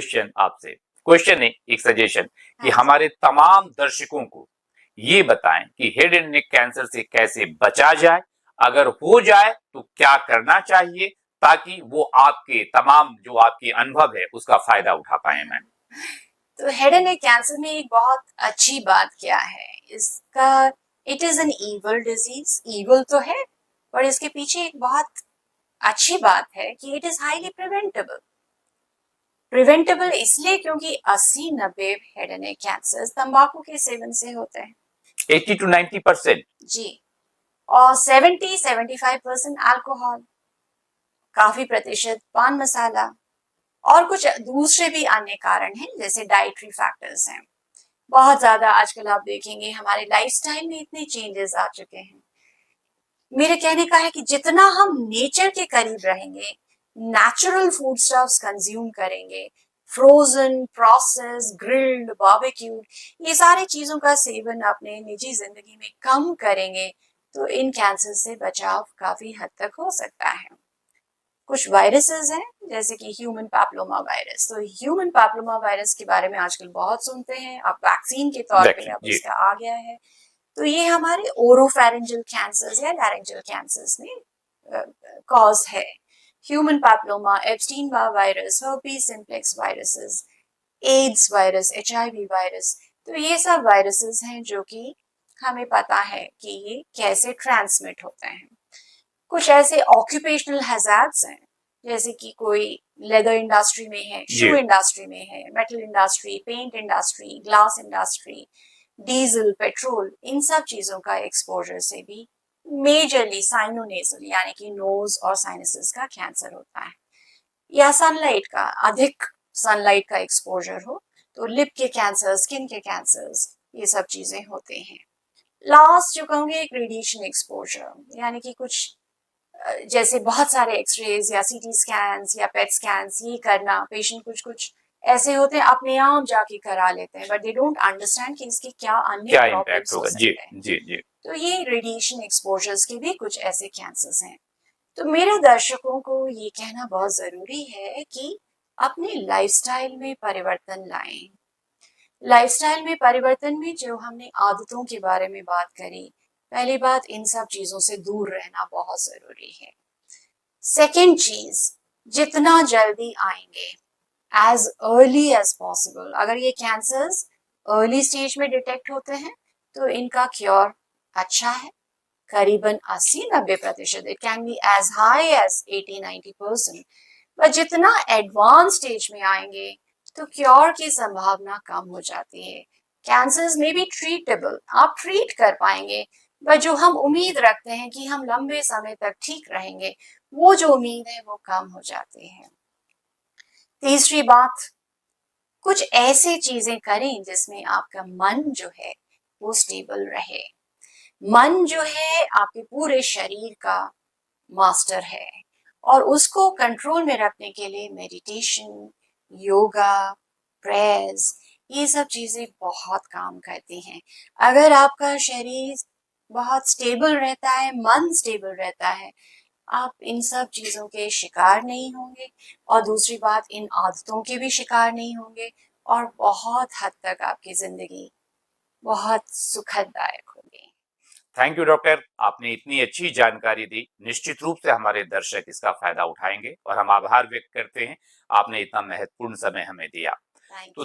Question आपसे, question नहीं, एक सजेशन कि हाँ। हमारे तमाम दर्शकों को ये बताएं कि हेड एंड नेक कैंसर से कैसे बचा जाए, अगर हो जाए तो क्या करना चाहिए, ताकि वो आपके तमाम जो आपके अनुभव है उसका फायदा उठा पाए। मैम, तो हेड एंड नेक कैंसर में एक बहुत अच्छी बात क्या है, इसका it is an evil disease, evil तो है, पर इसके पीछे एक बहुत अच्छी बात है कि it is highly preventable. Preventable इसलिए क्योंकि 80-90 हेड एंड नेक कैंसर तंबाकू के सेवन से होते हैं, 80 to 90%। जी, और 70-75% अल्कोहल, काफी प्रतिशत पान मसाला, और कुछ दूसरे भी अन्य कारण हैं जैसे डाइटरी फैक्टर्स हैं। बहुत ज्यादा आजकल आप देखेंगे हमारे लाइफस्टाइल में इतने चेंजेस आ चुके हैं। मेरे कहने का है कि जितना हम नेचर के करीब रहेंगे, नेचुरल फूड स्टफ्स कंज्यूम करेंगे, फ्रोजन, प्रोसेस, ग्रिल्ड, बारबेक्यू, ये सारी चीजों का सेवन अपने निजी जिंदगी में कम करेंगे, तो इन कैंसर से बचाव काफी हद तक हो सकता है। कुछ वायरसेस हैं जैसे कि ह्यूमन पैप्लोमा वायरस, तो ह्यूमन पैप्लोमा वायरस के बारे में आजकल बहुत सुनते हैं, अब वैक्सीन के तौर पे अब उसका आ गया है। तो ये हमारे ओरोफेरेंजियल कैंसर्स या लैरिंजियल कैंसर्स में कॉज है। Human papilloma, Epstein Barr virus, herpes simplex viruses, AIDS virus, HIV virus, तो ये सब वायरसेस हैं जो कि हमें पता है कि ये कैसे ट्रांसमिट होते हैं। कुछ ऐसे ऑक्यूपेशनल हैजार्ड्स हैं जैसे कि कोई लेदर इंडस्ट्री में है, शू इंडस्ट्री में है, metal industry, paint industry, glass industry, diesel, petrol, इन सब चीजों का एक्सपोजर से भी मेजरली साइनोनेजल यानी कि नोज और साइनसेस का कैंसर होता है। या सनलाइट का, अधिक सनलाइट का एक्सपोजर हो तो लिप के कैंसर, स्किन के कैंसर्स, ये सब चीजें होते हैं। लास्ट जो कहूंगी एक रेडिएशन एक्सपोजर, यानी कि कुछ जैसे बहुत सारे एक्सरेज या सीटी स्कैन्स या पेट स्कैन्स ये करना, पेशेंट कुछ कुछ ऐसे होते हैं अपने आप जाके करा लेते हैं, बट दे डोंट अंडरस्टैंड कि इसके क्या अन्य प्रॉब्लम्स हो सकते हैं। जी जी। तो ये रेडिएशन एक्सपोजर्स के भी कुछ ऐसे कैंसर्स हैं। तो मेरे दर्शकों को ये कहना बहुत जरूरी है कि अपने लाइफस्टाइल में परिवर्तन लाएं। लाइफस्टाइल में परिवर्तन में जो हमने आदतों के बारे में बात करी, पहली बात इन सब चीजों से दूर रहना बहुत जरूरी है। सेकेंड चीज, जितना जल्दी आएंगे, एज अर्ली एज पॉसिबल, अगर ये कैंसर्स अर्ली स्टेज में डिटेक्ट होते हैं तो इनका क्योर अच्छा है, करीबन 80-90%, it can be as high as 80-90%। पर जितना एडवांस स्टेज में आएंगे तो क्योर की संभावना कम हो जाती है। कैंसर्स में भी ट्रीटेबल, आप ट्रीट कर पाएंगे, पर जो हम उम्मीद रखते हैं कि हम लंबे समय तक ठीक रहेंगे, वो जो उम्मीद है वो कम हो जाती है। तीसरी बात, कुछ ऐसी चीजें करें जिसमें आपका मन जो है वो स्टेबल रहे। मन जो है आपके पूरे शरीर का मास्टर है, और उसको कंट्रोल में रखने के लिए मेडिटेशन, योगा, प्रेयर्स, ये सब चीजें बहुत काम करती हैं। अगर आपका शरीर बहुत स्टेबल रहता है, मन स्टेबल रहता है, आप इन सब चीजों के शिकार नहीं होंगे, और दूसरी बात इन आदतों के भी शिकार नहीं होंगे, और बहुत हद तक आपकी जिंदगी बहुत सुखददायक होगी। थैंक यू डॉक्टर, आपने इतनी अच्छी जानकारी दी। निश्चित रूप से हमारे दर्शक इसका फायदा उठाएंगे और हम आभार व्यक्त करते हैं, आपने इतना महत्वपूर्ण समय हमें दिया। Thank you.